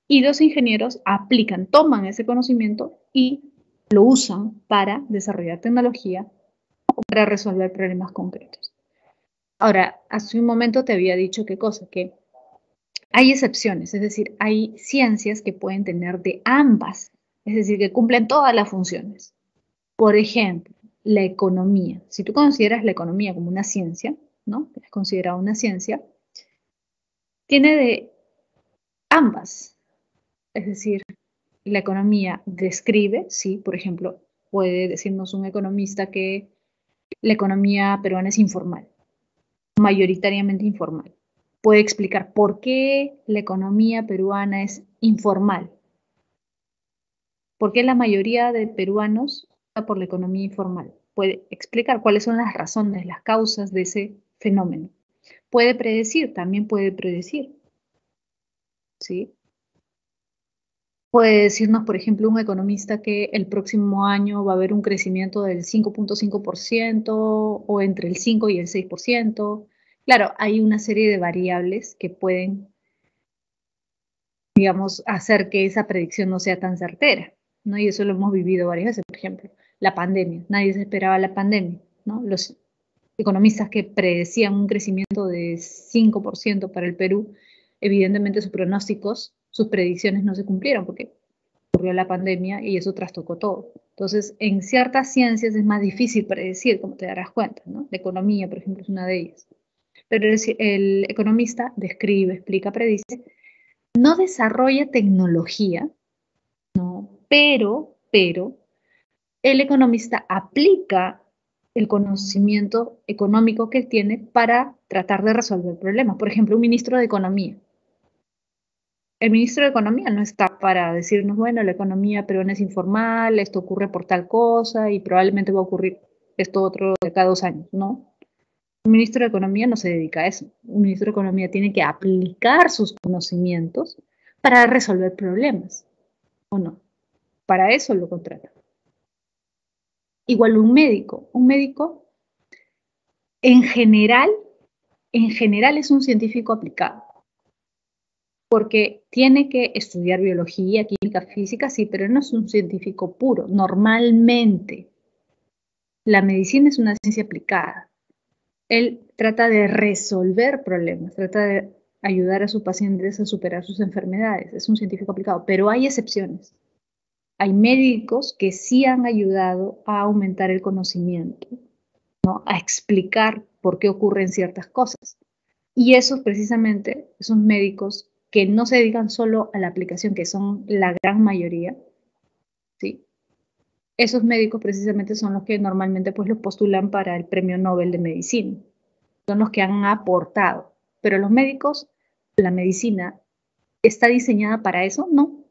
y los ingenieros aplican, toman ese conocimiento y lo usan para desarrollar tecnología o para resolver problemas concretos. Ahora, hace un momento te había dicho qué cosa, que hay excepciones, es decir, hay ciencias que pueden tener de ambas, es decir, que cumplen todas las funciones. Por ejemplo, la economía. Si tú consideras la economía como una ciencia, ¿no? Es considerada una ciencia, tiene de ambas. Es decir, la economía describe, sí, por ejemplo, puede decirnos un economista que la economía peruana es informal, mayoritariamente informal. Puede explicar por qué la economía peruana es informal. ¿Por qué la mayoría de peruanos está por la economía informal? Puede explicar cuáles son las razones, las causas de ese fenómeno. Puede predecir, también puede predecir, ¿sí? Puede decirnos, por ejemplo, un economista que el próximo año va a haber un crecimiento del 5.5% o entre el 5 y el 6%. Claro, hay una serie de variables que pueden, digamos, hacer que esa predicción no sea tan certera, ¿no? Y eso lo hemos vivido varias veces, por ejemplo, la pandemia. Nadie se esperaba la pandemia, ¿no? economistas que predecían un crecimiento de 5% para el Perú, evidentemente sus pronósticos, sus predicciones no se cumplieron porque ocurrió la pandemia y eso trastocó todo. Entonces, en ciertas ciencias es más difícil predecir, como te darás cuenta, ¿no? La economía, por ejemplo, es una de ellas. Pero el economista describe, explica, predice, no desarrolla tecnología, ¿no? Pero el economista aplica el conocimiento económico que tiene para tratar de resolver problemas. Por ejemplo, un ministro de Economía. El ministro de Economía no está para decirnos, bueno, la economía peruana es informal, esto ocurre por tal cosa y probablemente va a ocurrir esto otro de cada 2 años, ¿no? Un ministro de Economía no se dedica a eso. Un ministro de Economía tiene que aplicar sus conocimientos para resolver problemas, ¿o no? Para eso lo contrata. Igual un médico. Un médico, en general es un científico aplicado, porque tiene que estudiar biología, química, física, sí, pero no es un científico puro. Normalmente, la medicina es una ciencia aplicada. Él trata de resolver problemas, trata de ayudar a sus pacientes a superar sus enfermedades. Es un científico aplicado, pero hay excepciones. Hay médicos que sí han ayudado a aumentar el conocimiento, ¿no? A explicar por qué ocurren ciertas cosas. Y esos precisamente, esos médicos que no se dedican solo a la aplicación, que son la gran mayoría, ¿sí? Esos médicos precisamente son los que normalmente pues los postulan para el Premio Nobel de Medicina. Son los que han aportado. Pero los médicos, la medicina, ¿está diseñada para eso? No.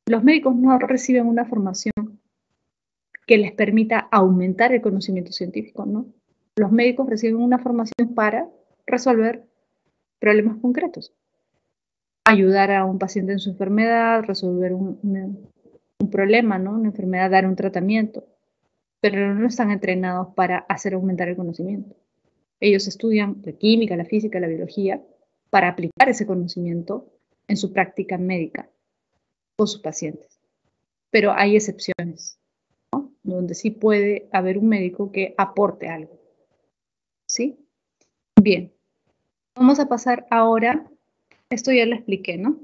Los médicos no reciben una formación que les permita aumentar el conocimiento científico, ¿no? Los médicos reciben una formación para resolver problemas concretos. Ayudar a un paciente en su enfermedad, resolver un problema, ¿no? Una enfermedad, dar un tratamiento. Pero no están entrenados para hacer aumentar el conocimiento. Ellos estudian la química, la física, la biología para aplicar ese conocimiento en su práctica médica con sus pacientes. Pero hay excepciones, ¿no? Donde sí puede haber un médico que aporte algo. ¿Sí? Bien. Vamos a pasar ahora, esto ya lo expliqué, ¿no?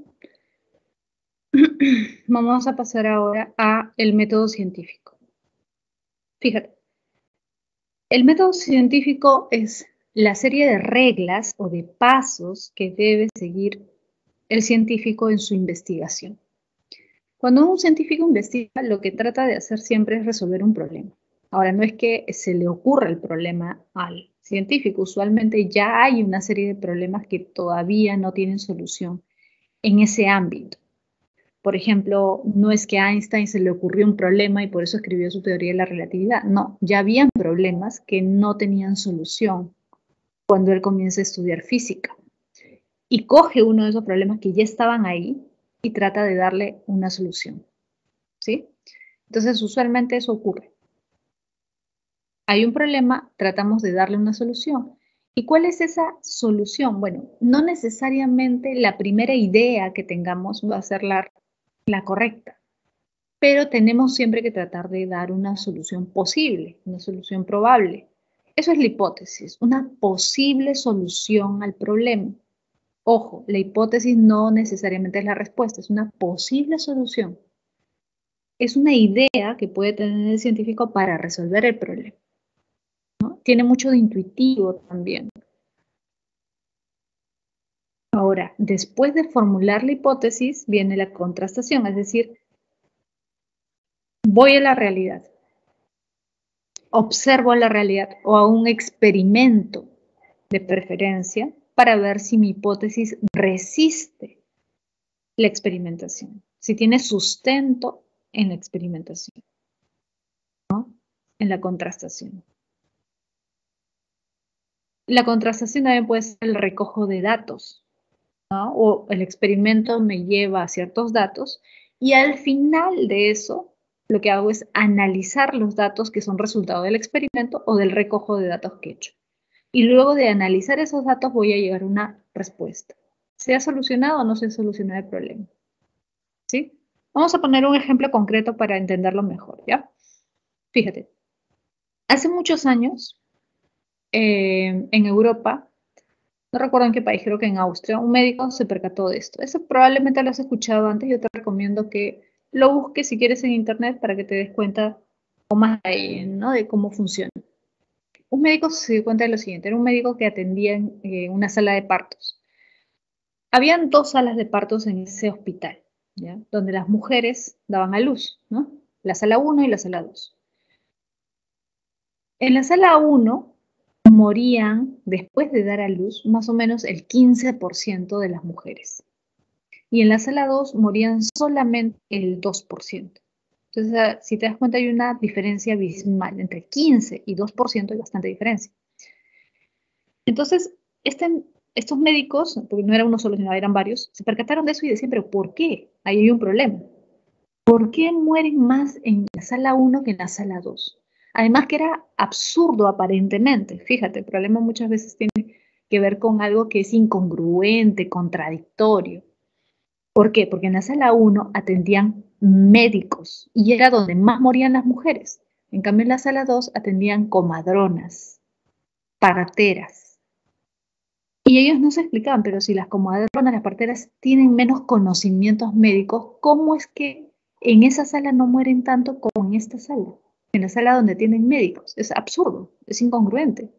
Vamos a pasar ahora a el método científico. Fíjate, el método científico es la serie de reglas o de pasos que debe seguir el científico en su investigación. Cuando un científico investiga, lo que trata de hacer siempre es resolver un problema. Ahora, no es que se le ocurra el problema al científico, usualmente ya hay una serie de problemas que todavía no tienen solución en ese ámbito. Por ejemplo, no es que a Einstein se le ocurrió un problema y por eso escribió su teoría de la relatividad. No, ya habían problemas que no tenían solución cuando él comienza a estudiar física. Y coge uno de esos problemas que ya estaban ahí y trata de darle una solución. ¿Sí? Entonces, usualmente eso ocurre. Hay un problema, tratamos de darle una solución. ¿Y cuál es esa solución? Bueno, no necesariamente la primera idea que tengamos va a ser la correcta, pero tenemos siempre que tratar de dar una solución posible, una solución probable. Eso es la hipótesis, una posible solución al problema. Ojo, la hipótesis no necesariamente es la respuesta, es una posible solución. Es una idea que puede tener el científico para resolver el problema, ¿no? Tiene mucho de intuitivo también. Ahora, después de formular la hipótesis, viene la contrastación, es decir, voy a la realidad, observo la realidad o a un experimento de preferencia para ver si mi hipótesis resiste la experimentación, si tiene sustento en la experimentación, ¿no? En la contrastación. La contrastación también puede ser el recojo de datos, ¿no? O el experimento me lleva a ciertos datos y al final de eso lo que hago es analizar los datos que son resultado del experimento o del recojo de datos que he hecho. Y luego de analizar esos datos voy a llegar a una respuesta. ¿Se ha solucionado o no se ha solucionado el problema? ¿Sí? Vamos a poner un ejemplo concreto para entenderlo mejor, ¿ya? Fíjate, hace muchos años en Europa, no recuerdo en qué país, creo que en Austria, un médico se percató de esto. Eso probablemente lo has escuchado antes, yo te recomiendo que lo busques si quieres en internet para que te des cuenta o más ahí, ¿no? De cómo funciona. Un médico se dio cuenta de lo siguiente, era un médico que atendía en una sala de partos. Habían dos salas de partos en ese hospital, ¿ya? Donde las mujeres daban a luz, ¿no? La sala 1 y la sala 2. En la sala 1 morían, después de dar a luz, más o menos el 15% de las mujeres. Y en la sala 2 morían solamente el 2%. Entonces, si te das cuenta, hay una diferencia abismal. Entre 15 y 2% hay bastante diferencia. Entonces, estos médicos, porque no era uno solo, sino eran varios, se percataron de eso y decían, pero ¿por qué? Ahí hay un problema. ¿Por qué mueren más en la sala 1 que en la sala 2? Además que era absurdo aparentemente. Fíjate, el problema muchas veces tiene que ver con algo que es incongruente, contradictorio. ¿Por qué? Porque en la sala 1 atendían médicos y era donde más morían las mujeres. En cambio, en la sala 2 atendían comadronas, parteras. Y ellos no se explicaban, pero si las comadronas, las parteras tienen menos conocimientos médicos, ¿cómo es que en esa sala no mueren tanto como en esta sala? En la sala donde tienen médicos. Es absurdo, es incongruente.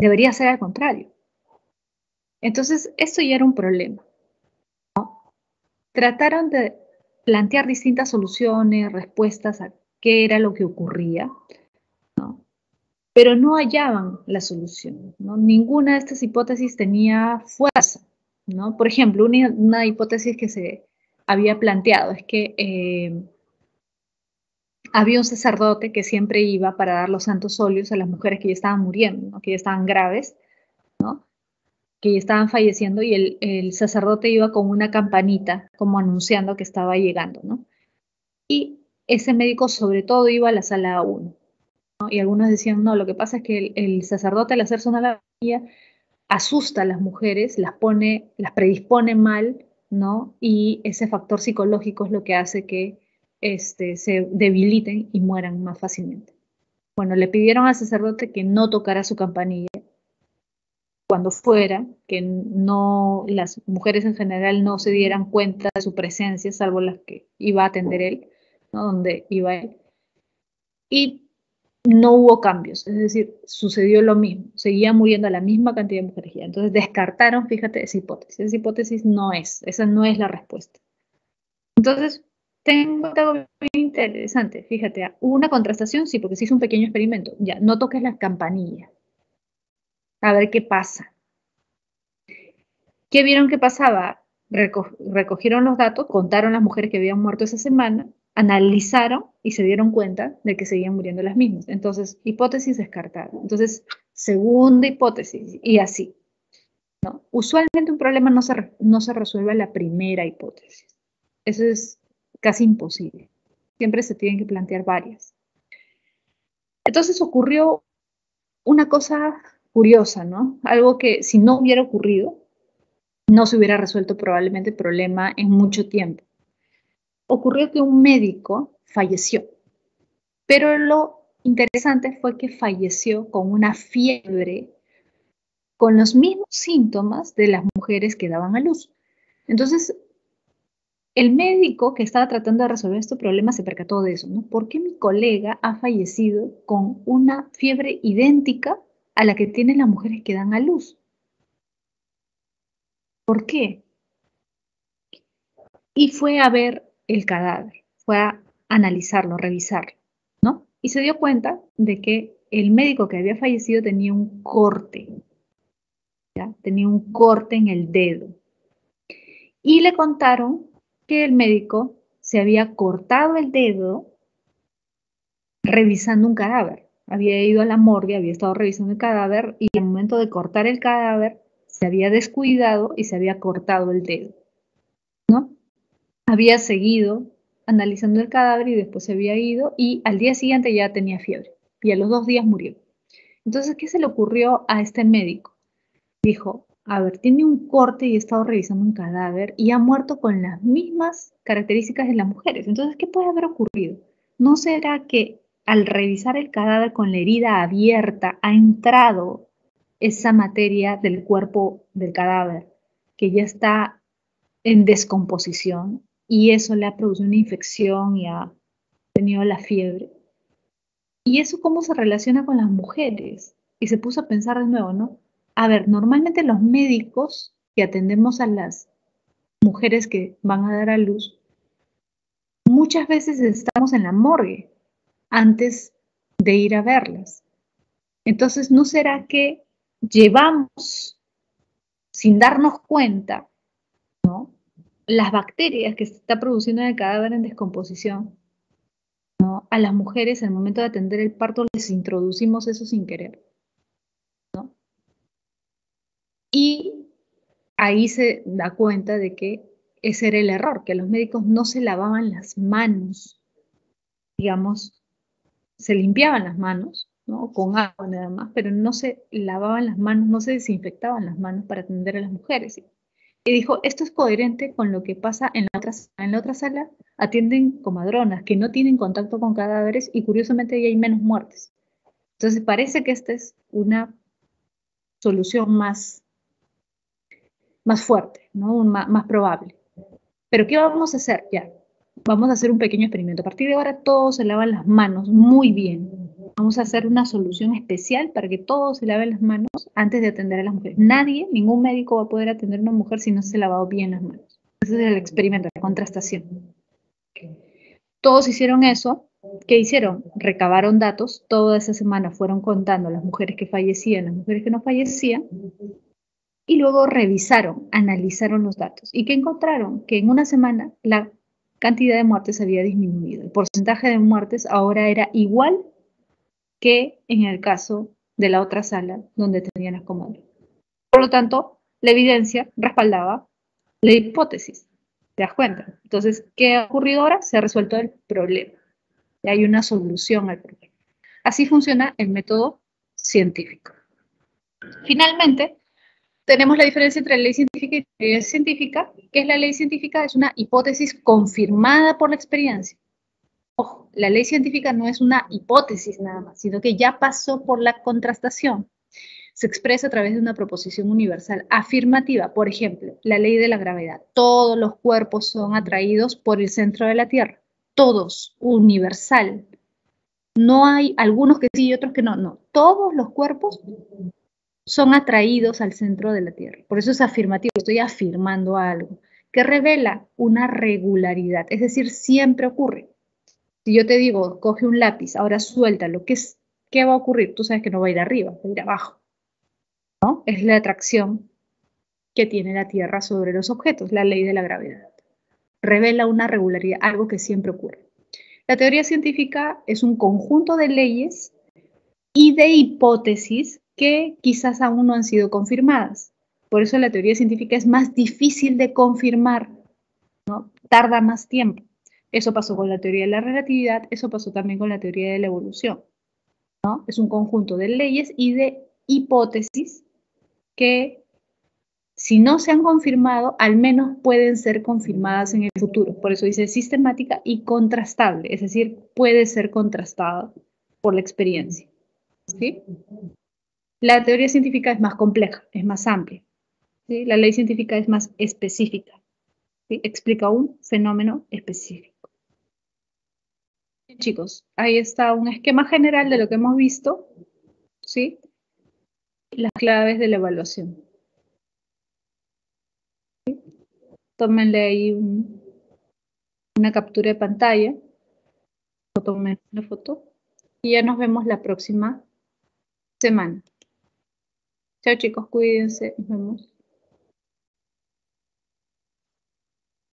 Debería ser al contrario. Entonces, esto ya era un problema. Trataron de plantear distintas soluciones, respuestas a qué era lo que ocurría, ¿no? Pero no hallaban la solución, ¿no? Ninguna de estas hipótesis tenía fuerza, ¿no? Por ejemplo, una hipótesis que se había planteado es que había un sacerdote que siempre iba para dar los santos óleos a las mujeres que ya estaban muriendo, ¿no? Que ya estaban graves, ¿no? Que ya estaban falleciendo y el sacerdote iba con una campanita como anunciando que estaba llegando, ¿no? Y ese médico sobre todo iba a la sala 1, ¿no? Y algunos decían, no, lo que pasa es que el sacerdote al hacer sonar la campanilla asusta a las mujeres, las predispone mal, ¿no? Y ese factor psicológico es lo que hace que se debiliten y mueran más fácilmente. Bueno, le pidieron al sacerdote que no tocara su campanilla cuando fuera, que no, las mujeres en general no se dieran cuenta de su presencia, salvo las que iba a atender él, ¿no? Donde iba él. Y no hubo cambios, es decir, sucedió lo mismo, seguía muriendo la misma cantidad de mujeres. Entonces descartaron, fíjate, esa hipótesis no es, esa no es la respuesta. Entonces, tengo algo muy interesante, fíjate, hubo una contrastación, sí, porque se hizo un pequeño experimento, ya, no toques las campanillas, a ver qué pasa. ¿Qué vieron que pasaba? Recogieron los datos, contaron las mujeres que habían muerto esa semana, analizaron y se dieron cuenta de que seguían muriendo las mismas. Entonces, hipótesis descartada. Entonces, segunda hipótesis y así, ¿no? Usualmente un problema no se resuelve a la primera hipótesis. Eso es casi imposible. Siempre se tienen que plantear varias. Entonces ocurrió una cosa curiosa, ¿no? Algo que si no hubiera ocurrido, no se hubiera resuelto probablemente el problema en mucho tiempo. Ocurrió que un médico falleció, pero lo interesante fue que falleció con una fiebre, con los mismos síntomas de las mujeres que daban a luz. Entonces, el médico que estaba tratando de resolver este problema se percató de eso, ¿no? ¿Por qué mi colega ha fallecido con una fiebre idéntica a la que tienen las mujeres que dan a luz? ¿Por qué? Y fue a ver el cadáver, fue a analizarlo, revisarlo, ¿no? Y se dio cuenta de que el médico que había fallecido tenía un corte, ¿ya? Tenía un corte en el dedo. Y le contaron que el médico se había cortado el dedo revisando un cadáver. Había ido a la morgue, había estado revisando el cadáver y al momento de cortar el cadáver se había descuidado y se había cortado el dedo, ¿no? Había seguido analizando el cadáver y después se había ido y al día siguiente ya tenía fiebre y a los 2 días murió. Entonces, ¿qué se le ocurrió a este médico? Dijo, a ver, tiene un corte y he estado revisando un cadáver y ha muerto con las mismas características de las mujeres. Entonces, ¿qué puede haber ocurrido? ¿No será que al revisar el cadáver con la herida abierta, ha entrado esa materia del cuerpo del cadáver, que ya está en descomposición, y eso le ha producido una infección y ha tenido la fiebre. ¿Y eso cómo se relaciona con las mujeres? Y se puso a pensar de nuevo, ¿no? A ver, normalmente los médicos que atendemos a las mujeres que van a dar a luz, muchas veces estamos en la morgue antes de ir a verlas. Entonces, ¿no será que llevamos, sin darnos cuenta, ¿no?, las bacterias que se está produciendo en el cadáver en descomposición, ¿no?, a las mujeres al momento de atender el parto les introducimos eso sin querer, ¿no? Y ahí se da cuenta de que ese era el error, que los médicos no se lavaban las manos, digamos, se limpiaban las manos, ¿no?, con agua nada más, pero no se lavaban las manos, no se desinfectaban las manos para atender a las mujeres. Y dijo, esto es coherente con lo que pasa en la otra sala, atienden comadronas que no tienen contacto con cadáveres y curiosamente ahí hay menos muertes. Entonces parece que esta es una solución más fuerte, ¿no?, más probable. Pero ¿qué vamos a hacer? Ya, vamos a hacer un pequeño experimento. A partir de ahora todos se lavan las manos muy bien. Vamos a hacer una solución especial para que todos se laven las manos antes de atender a las mujeres. Nadie, ningún médico va a poder atender a una mujer si no se ha lavado bien las manos. Ese es el experimento, la contrastación. Todos hicieron eso. ¿Qué hicieron? Recabaron datos. Toda esa semana fueron contando las mujeres que fallecían, las mujeres que no fallecían. Y luego revisaron, analizaron los datos. ¿Y qué encontraron? Que en una semana la cantidad de muertes había disminuido. El porcentaje de muertes ahora era igual que en el caso de la otra sala donde tenían las comadres. Por lo tanto, la evidencia respaldaba la hipótesis. ¿Te das cuenta? Entonces, ¿qué ha ocurrido ahora? Se ha resuelto el problema. Y hay una solución al problema. Así funciona el método científico. Finalmente, tenemos la diferencia entre la ley científica y la teoría científica, que es la ley científica, es una hipótesis confirmada por la experiencia. Ojo, la ley científica no es una hipótesis nada más, sino que ya pasó por la contrastación. Se expresa a través de una proposición universal afirmativa. Por ejemplo, la ley de la gravedad. Todos los cuerpos son atraídos por el centro de la Tierra. Todos, universal. No hay algunos que sí y otros que no. No, todos los cuerpos son atraídos al centro de la Tierra. Por eso es afirmativo, estoy afirmando algo que revela una regularidad, es decir, siempre ocurre. Si yo te digo, coge un lápiz, ahora suéltalo, ¿qué va a ocurrir? Tú sabes que no va a ir arriba, va a ir abajo, ¿no? Es la atracción que tiene la Tierra sobre los objetos, la ley de la gravedad. Revela una regularidad, algo que siempre ocurre. La teoría científica es un conjunto de leyes y de hipótesis que quizás aún no han sido confirmadas. Por eso la teoría científica es más difícil de confirmar, ¿no? Tarda más tiempo. Eso pasó con la teoría de la relatividad, eso pasó también con la teoría de la evolución, ¿no? Es un conjunto de leyes y de hipótesis que, si no se han confirmado, al menos pueden ser confirmadas en el futuro. Por eso dice sistemática y contrastable, es decir, puede ser contrastada por la experiencia, ¿sí? La teoría científica es más compleja, es más amplia, ¿sí? La ley científica es más específica, ¿sí? Explica un fenómeno específico. Bien, chicos, ahí está un esquema general de lo que hemos visto, ¿sí? Las claves de la evaluación. ¿Sí? Tómenle ahí una captura de pantalla, o tomen una foto, y ya nos vemos la próxima semana. Chao chicos, cuídense, nos vemos.